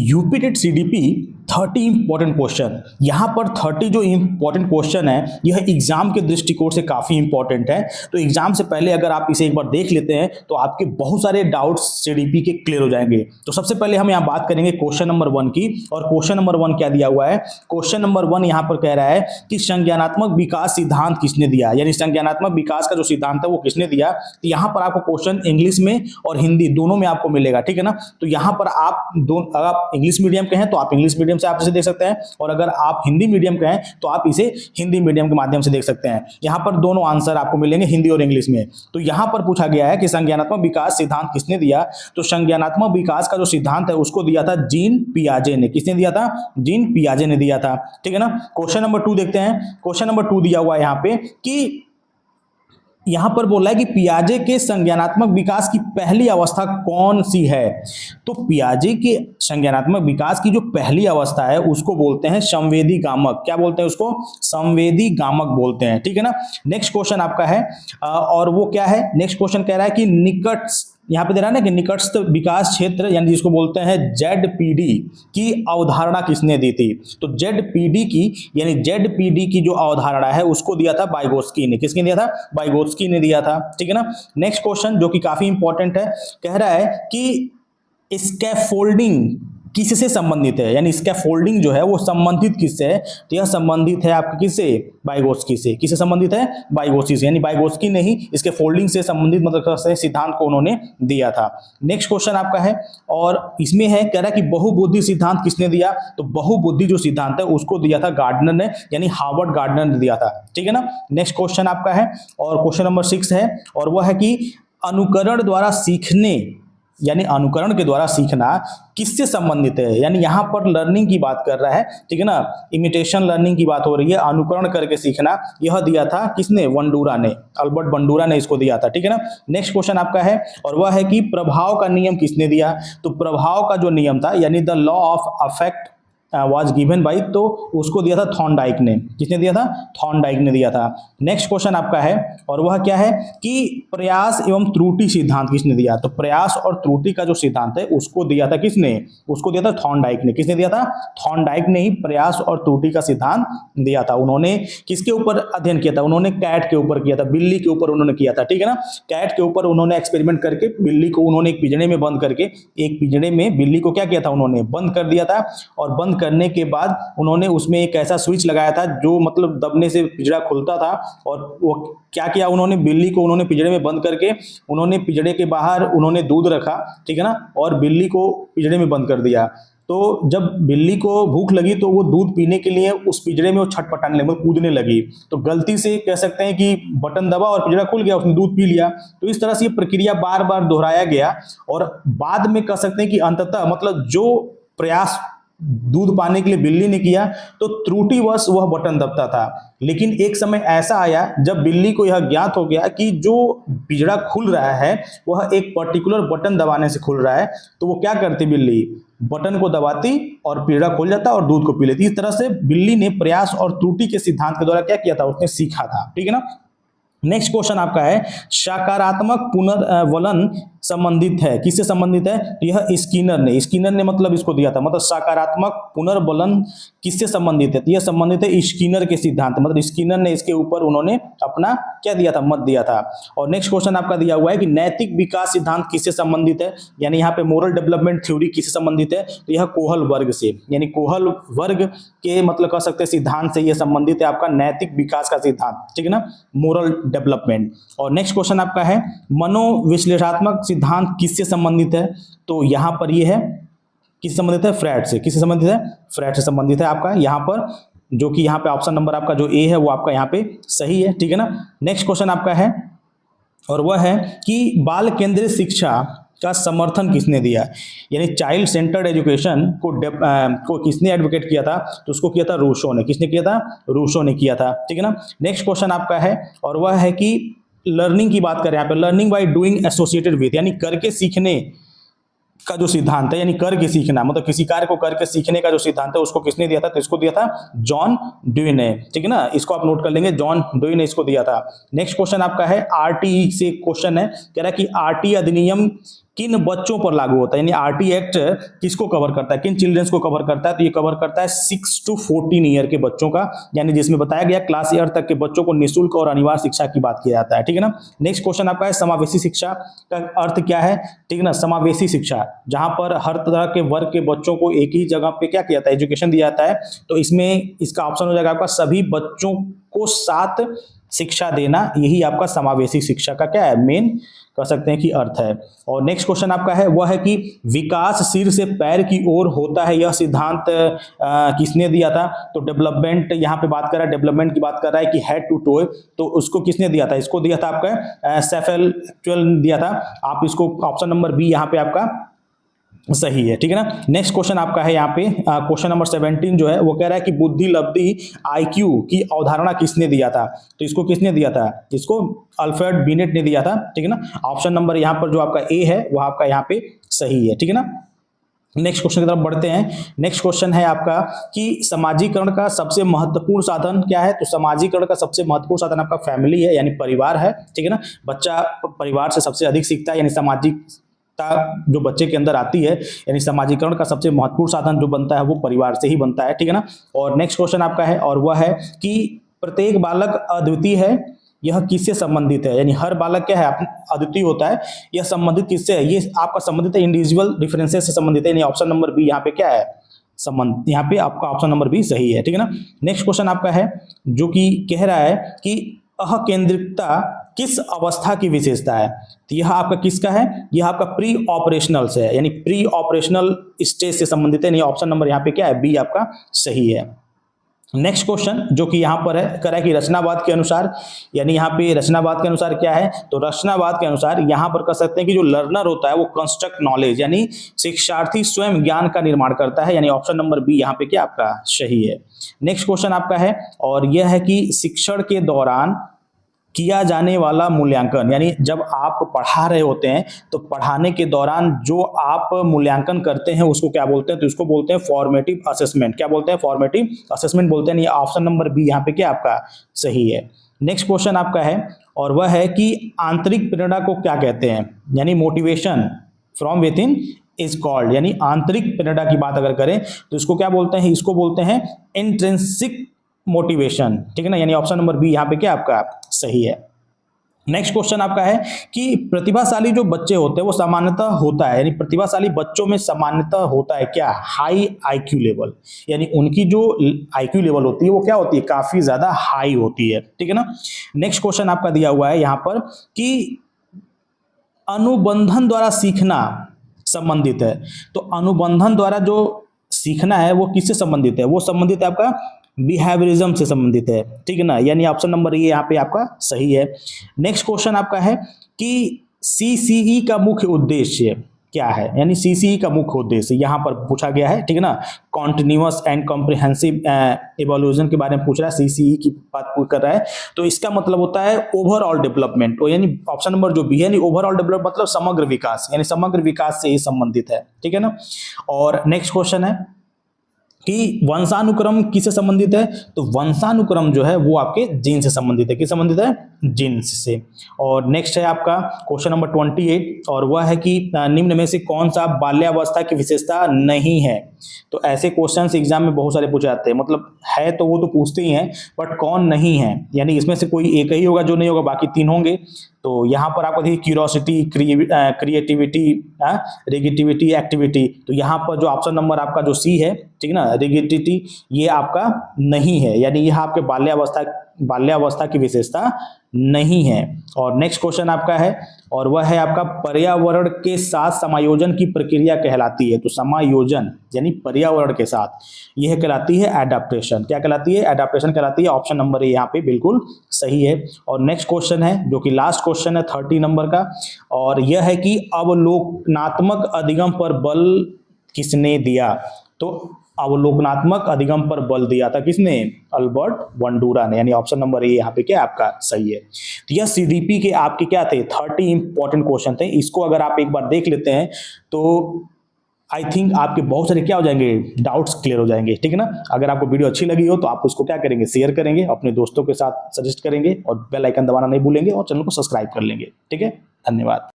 UP TET CDP 30 important question. यहाँ पर 30 जो इंपॉर्टेंट क्वेश्चन है यह एग्जाम के दृष्टिकोण से काफी इंपॉर्टेंट है। तो एग्जाम से पहले अगर आप इसे एक बार देख लेते हैं तो आपके बहुत सारे डाउट्स सीडीपी के क्लियर हो जाएंगे। तो सबसे पहले हम यहाँ बात करेंगे क्वेश्चन नंबर 1 की। और क्वेश्चन नंबर 1 क्या दिया हुआ है? क्वेश्चन नंबर 1 यहाँ पर कह रहा है कि संज्ञानात्मक विकास सिद्धांत किसने दिया, यानी संज्ञानात्मक विकास का जो सिद्धांत है वो किसने दिया। तो यहाँ पर आपको क्वेश्चन इंग्लिश में और हिंदी दोनों में आपको मिलेगा, ठीक है ना। तो यहाँ पर आप अगर आप इंग्लिश मीडियम के हैं तो आप इंग्लिश मीडियम से आप इसे देख सकते हैं, और अगर आप हिंदी मीडियम के हैं तो आप इसे हिंदी मीडियम के माध्यम से देख सकते हैं। यहाँ पर दोनों आंसर आपको मिलेंगे हिंदी और इंग्लिश में। तो यहाँ पर पूछा गया है कि संज्ञानात्मक विकास सिद्धांत किसने दिया। तो संज्ञानात्मक विकास का जो सिद्धांत है उसको दिया था जीन पियाजे ने। किसने दिया था? जीन पियाजे ने दिया था, ठीक है ना। क्वेश्चन नंबर 2 देखते हैं। क्वेश्चन नंबर 2 दिया हुआ है यहाँ पे कि यहां पर बोला है कि पियाजे के संज्ञानात्मक विकास की पहली अवस्था कौन सी है। तो पियाजे के संज्ञानात्मक विकास की जो पहली अवस्था है उसको बोलते हैं संवेदी गामक। क्या बोलते हैं उसको? संवेदी गामक बोलते हैं, ठीक है ना। नेक्स्ट क्वेश्चन आपका है और वो क्या है? नेक्स्ट क्वेश्चन कह रहा है कि निकट, यहाँ पे दे रहा है ना कि निकटस्थ विकास क्षेत्र यानी जिसको बोलते हैं जेडपीडी की अवधारणा किसने दी थी। तो जेडपीडी की यानी जेडपीडी की जो अवधारणा है उसको दिया था वाइगोत्स्की ने। किसने दिया था? वाइगोत्स्की ने दिया था, ठीक है ना। नेक्स्ट क्वेश्चन जो कि काफी इंपॉर्टेंट है, कह रहा है कि स्कैफोल्डिंग किससे संबंधित है, यानी स्कैफोल्डिंग जो है वो संबंधित किससे है। तो यह संबंधित है आपके किससे? वाइगोत्स्की से। किससे संबंधित है? वाइगोत्स्की से, यानी वाइगोत्स्की ने ही इसके फोल्डिंग से संबंधित मतलब सिद्धांत को उन्होंने दिया था। नेक्स्ट क्वेश्चन आपका है और इसमें है कह रहा है कि बहुबुद्धि सिद्धांत किसने दिया। तो बहुबुद्धि जो सिद्धांत है उसको दिया था गार्डनर ने, यानी हार्वर्ड गार्डनर ने दिया था, ठीक है ना। नेक्स्ट क्वेश्चन आपका है और क्वेश्चन नंबर 6 है और वह है कि अनुकरण द्वारा सीखने यानी अनुकरण के द्वारा सीखना किससे संबंधित है। यानी यहां पर लर्निंग की बात कर रहा है, ठीक है ना। इमिटेशन लर्निंग की बात हो रही है, अनुकरण करके सीखना यह दिया था किसने? बंडूरा ने, अल्बर्ट बंडूरा ने इसको दिया था, ठीक है ना। नेक्स्ट क्वेश्चन आपका है और वह है कि प्रभाव का नियम किसने दिया। तो प्रभाव का जो नियम था यानी the law of affect was given by, तो उसको दिया था थॉर्नडाइक ने। किसने दिया था? थॉर्नडाइक ने दिया था। नेक्स्ट क्वेश्चन आपका है और वह क्या है कि प्रयास एवं त्रुटि सिद्धांत किसने दिया। तो प्रयास और त्रुटि का जो सिद्धांत है उसको दिया था किसने? उसको दिया था थॉर्नडाइक ने। किसने दिया था? थॉर्नडाइक ने ही प्रयास और त्रुटि का सिद्धांत दिया था। उन्होंने किसके ऊपर अध्ययन किया था? उन्होंने कैट के ऊपर किया था, बिल्ली के ऊपर उन्होंने किया था, ठीक है ना। कैट के ऊपर उन्होंने एक्सपेरिमेंट करके बिल्ली को उन्होंने एक पिंजड़े में बंद करके, एक पिंजड़े में बिल्ली को क्या किया था? उन्होंने बंद कर दिया था और बंद करने के बाद उन्होंने उसमें एक ऐसा स्विच लगाया था जो मतलब दबने से पिंजरा खुलता था। और वो क्या किया उन्होंने? बिल्ली को उन्होंने पिंजरे में बंद करके उन्होंने पिंजरे के बाहर उन्होंने दूध रखा, ठीक है ना, और बिल्ली को पिंजरे में बंद कर दिया। तो जब बिल्ली को भूख लगी तो वो दूध पीने के लिए उस पिंजरे में वो छटपटाने लगी, कूदने लगी। तो गलती से कह सकते हैं कि बटन दबा और पिंजरा खुल गया, उसने दूध पी लिया। तो इस तरह से ये प्रक्रिया बार बार दोहराया गया और बाद में कह सकते हैं कि अंततः मतलब जो प्रयास दूध पाने के लिए बिल्ली ने किया तो त्रुटिवश वह बटन दबता था। लेकिन एक समय ऐसा आया जब बिल्ली को यह ज्ञात हो गया कि जो पिंजरा खुल रहा है वह एक पर्टिकुलर बटन दबाने से खुल रहा है। तो वो क्या करती? बिल्ली बटन को दबाती और पिंजरा खुल जाता और दूध को पी लेती। इस तरह से बिल्ली ने प्रयास और त्रुटि के सिद्धांत के द्वारा क्या किया था? उसने सीखा था, ठीक है ना। नेक्स्ट क्वेश्चन आपका है सकारात्मक पुनर्वलन संबंधित है। किससे संबंधित है? तो यह स्किनर ने मतलब इसको दिया था, मतलब सकारात्मक पुनर्वलन किससे संबंधित है? तो यह संबंधित है स्किनर के सिद्धांत, मतलब स्किनर ने इसके ऊपर उन्होंने अपना क्या दिया था? मत दिया था। और नेक्स्ट क्वेश्चन आपका दिया हुआ है कि नैतिक विकास सिद्धांत किससे संबंधित है, यानी यहाँ पे मोरल डेवलपमेंट थ्योरी किससे संबंधित है? तो यह कोहल वर्ग से, यानी कोहल वर्ग के मतलब कह सकते हैं सिद्धांत से यह संबंधित है आपका नैतिक विकास का सिद्धांत, ठीक है ना, मोरल डेवलपमेंट। और नेक्स्ट क्वेश्चन आपका है मनोविश्लेषणात्मक सिद्धांत किससे संबंधित है? तो यहां पर ये है किससे संबंधित है? फ्रॉइड से। किससे संबंधित है? फ्रॉइड से संबंधित है आपका यहां पर, जो कि यहां पे ऑप्शन नंबर आपका जो ए है वो आपका यहां पे सही है, ठीक है ना। नेक्स्ट क्वेश्चन आपका है और वह है कि बाल केंद्रित शिक्षा का समर्थन किसने दिया, यानी चाइल्ड सेंटर्ड एजुकेशन को किसने एडवोकेट किया था? तो उसको किया था रूसो ने। किसने किया था? रूसो ने किया था, ठीक है ना। नेक्स्ट क्वेश्चन आपका है और वह है कि लर्निंग की बात करें यहाँ पे, learning by doing associated with, यानी करके सीखने का जो सिद्धांत है, यानी करके सीखना, मतलब किसी कार्य को करके सीखने का जो सिद्धांत है उसको किसने दिया था? तो इसको दिया था जॉन ड्यूई ने, ठीक है ना। इसको आप नोट कर लेंगे, जॉन ड्यूई ने इसको दिया था। नेक्स्ट क्वेश्चन आपका है आरटीई से क्वेश्चन है, कह रहा है कि आरटीई अधिनियम किन बच्चों पर लागू होता है, यानी आरटी एक्ट किसको कवर करता है, किन चिल्ड्रंस को कवर करता है, तो ये कवर करता है 6 to 14 ईयर के बच्चों का, यानी जिसमें बताया गया क्लास ईयर तक के बच्चों को निःशुल्क और अनिवार्य शिक्षा की बात किया जाता है, ठीक है ना। नेक्स्ट क्वेश्चन आपका है समावेशी शिक्षा का अर्थ क्या है, ठीक है ना। समावेशी शिक्षा जहां पर हर तरह के वर्ग के बच्चों को एक ही जगह पे क्या किया जाता है, एजुकेशन दिया जाता है, तो इसमें इसका ऑप्शन हो जाएगा आपका सभी बच्चों को साथ शिक्षा देना, यही आपका समावेशी शिक्षा का क्या है, मेन कह सकते हैं कि अर्थ है। और नेक्स्ट क्वेश्चन आपका है वह है कि विकास सिर से पैर की ओर होता है, यह सिद्धांत किसने दिया था, तो डेवलपमेंट, यहाँ पे बात कर रहा है डेवलपमेंट की बात कर रहा है कि हेड टू टोए, तो उसको किसने दिया था, इसको दिया था आपका सेफेल एक्चुअल दिया था। आप इसको ऑप्शन नंबर बी यहाँ पे आपका सही है, ठीक है ना। नेक्स्ट क्वेश्चन आपका है यहाँ पे क्वेश्चन नंबर 17 जो है वो कह रहा है कि बुद्धि लब्धि आईक्यू की अवधारणा किसने दिया था, तो इसको किसने दिया था, इसको अल्फ्रेड बिनेट ने दिया था, ठीक है ना। ऑप्शन नंबर यहाँ पर जो आपका ए है वो आपका यहाँ पे सही है, ठीक है ना। नेक्स्ट क्वेश्चन की तरफ बढ़ते हैं। नेक्स्ट क्वेश्चन है आपका कि समाजीकरण का सबसे महत्वपूर्ण साधन क्या है, तो समाजीकरण का सबसे महत्वपूर्ण साधन आपका फैमिली है, यानी परिवार है, ठीक है ना। बच्चा परिवार से सबसे अधिक सीखता है, यानी सामाजिक जो बच्चे के अंदर आती है, यानी समाजीकरण का सबसे महत्वपूर्ण साधन जो बनता है वो परिवार से ही बनता है, ठीक है ना। और नेक्स्ट क्वेश्चन आपका है और वह है कि प्रत्येक बालक अद्वितीय है, यह किससे संबंधित है, यानी हर बालक क्या है अद्वितीय होता है, यह संबंधित किससे है, ये आपका संबंधित है इंडिविजुअल डिफरेंसेस से संबंधित है, यानी ऑप्शन नंबर बी यहाँ पे क्या है संबंध, यहाँ पे आपका ऑप्शन नंबर बी सही है, ठीक है ना। नेक्स्ट क्वेश्चन आपका है जो कि कह रहा है कि अकेंद्रिकता किस अवस्था की विशेषता है, तो यह आपका किसका है, यह आपका प्री ऑपरेशनल से है, यानी प्री ऑपरेशनल स्टेज से संबंधित है, यानी ऑप्शन नंबर यहाँ पे क्या है बी आपका सही है। नेक्स्ट क्वेश्चन जो कि यहाँ पर है कह रहा है कि रचनावाद के अनुसार, यानी यहाँ पे रचनावाद के अनुसार क्या है, तो रचनावाद के अनुसार यहाँ पर कह सकते हैं कि जो लर्नर होता है वो कंस्ट्रक्ट नॉलेज, यानी शिक्षार्थी स्वयं ज्ञान का निर्माण करता है, यानी ऑप्शन नंबर बी यहाँ पे क्या आपका सही है। नेक्स्ट क्वेश्चन आपका है और यह है कि शिक्षण के दौरान किया जाने वाला मूल्यांकन, यानी जब आप पढ़ा रहे होते हैं तो पढ़ाने के दौरान जो आप मूल्यांकन करते हैं उसको क्या बोलते हैं, तो इसको बोलते हैं फॉर्मेटिव असेसमेंट, क्या बोलते हैं फॉर्मेटिव असेसमेंट बोलते हैं, ऑप्शन नंबर बी यहाँ पे क्या आपका सही है। नेक्स्ट क्वेश्चन आपका है और वह है कि आंतरिक प्रेरणा को क्या कहते हैं, यानी motivation from with in is called, यानी आंतरिक प्रेरणा की बात अगर करें तो इसको क्या बोलते हैं, इसको बोलते हैं इंट्रिंसिक मोटिवेशन, ठीक है ना, यानी ऑप्शन नंबर बी यहाँ पे क्या आपका सही है। नेक्स्ट क्वेश्चन आपका है कि प्रतिभाशाली जो बच्चे होते हैं वो सामान्यतः होता है, यानी प्रतिभाशाली बच्चों में सामान्यतः होता है क्या, हाई आईक्यू लेवल, यानी उनकी जो आईक्यू लेवल होती है वो क्या होती है काफी ज्यादा हाई होती है, ठीक है ना। नेक्स्ट क्वेश्चन आपका दिया हुआ है यहाँ पर कि अनुबंधन द्वारा सीखना संबंधित है, तो अनुबंधन द्वारा जो सीखना है वो किससे संबंधित है, वो संबंधित है आपका बिहेवियरिज्म से संबंधित है, ठीक है ना, यानी ऑप्शन नंबर ये यहाँ पे आपका सही है। नेक्स्ट क्वेश्चन आपका है कि सीसीई का मुख्य उद्देश्य क्या है, यानी सीसीई का मुख्य उद्देश्य यहाँ पर पूछा गया है, ठीक है ना, कॉन्टिन्यूअस एंड कॉम्प्रिहेंसिव इवोल्यूशन के बारे में पूछ रहा है, सीसीई की बात कर रहा है, तो इसका मतलब होता है ओवरऑल डेवलपमेंट, यानी ऑप्शन नंबर जो बी है, यानी ओवरऑल डेवलपमेंट मतलब समग्र विकास, यानी समग्र विकास से ही संबंधित है, ठीक है ना। और नेक्स्ट क्वेश्चन है कि वंशानुक्रम किससे संबंधित है, तो वंशानुक्रम जो है वो आपके जीन से संबंधित है, किस संबंधित है, जीन्स से। और नेक्स्ट है आपका क्वेश्चन नंबर 28 और वह है कि निम्न में से कौन सा बाल्यावस्था की विशेषता नहीं है, तो ऐसे क्वेश्चंस एग्जाम में बहुत सारे पूछे जाते हैं, मतलब है तो वो तो पूछते ही हैं बट कौन नहीं है, यानी इसमें से कोई एक ही होगा जो नहीं होगा, बाकी 3 होंगे। तो यहाँ पर आपको देखिए क्यूरियोसिटी, क्रिएटिविटी, रिगिडिटी, एक्टिविटी, तो यहाँ पर जो ऑप्शन नंबर आपका जो सी है, ठीक है ना, रिगिडिटी, ये आपका नहीं है, यानी यह आपके बाल्यावस्था की विशेषता नहीं है। और नेक्स्ट क्वेश्चन आपका है और वह है आपका पर्यावरण के साथ समायोजन की प्रक्रिया कहलाती है, तो समायोजन यानी पर्यावरण के साथ यह कहलाती है एडाप्टेशन, क्या कहलाती है, एडाप्टेशन कहलाती है, ऑप्शन नंबर ए यहाँ पे बिल्कुल सही है। और नेक्स्ट क्वेश्चन है जो कि लास्ट क्वेश्चन है 30 नंबर का और यह है कि अवलोकनात्मक अधिगम पर बल किसने दिया, तो अवलोकनात्मक अधिगम पर बल दिया था किसने, अल्बर्ट बंडूरा ने, यानी ऑप्शन नंबर ए यहाँ पे क्या आपका सही है। तो यह सीडीपी के आपके क्या थे 30 इंपॉर्टेंट क्वेश्चन थे, इसको अगर आप एक बार देख लेते हैं तो आई थिंक आपके बहुत सारे क्या हो जाएंगे, डाउट्स क्लियर हो जाएंगे, ठीक है ना। अगर आपको वीडियो अच्छी लगी हो तो आप उसको क्या करेंगे, शेयर करेंगे, अपने दोस्तों के साथ सजेस्ट करेंगे और बेल आइकन दबाना नहीं भूलेंगे और चैनल को सब्सक्राइब कर लेंगे, ठीक है। धन्यवाद।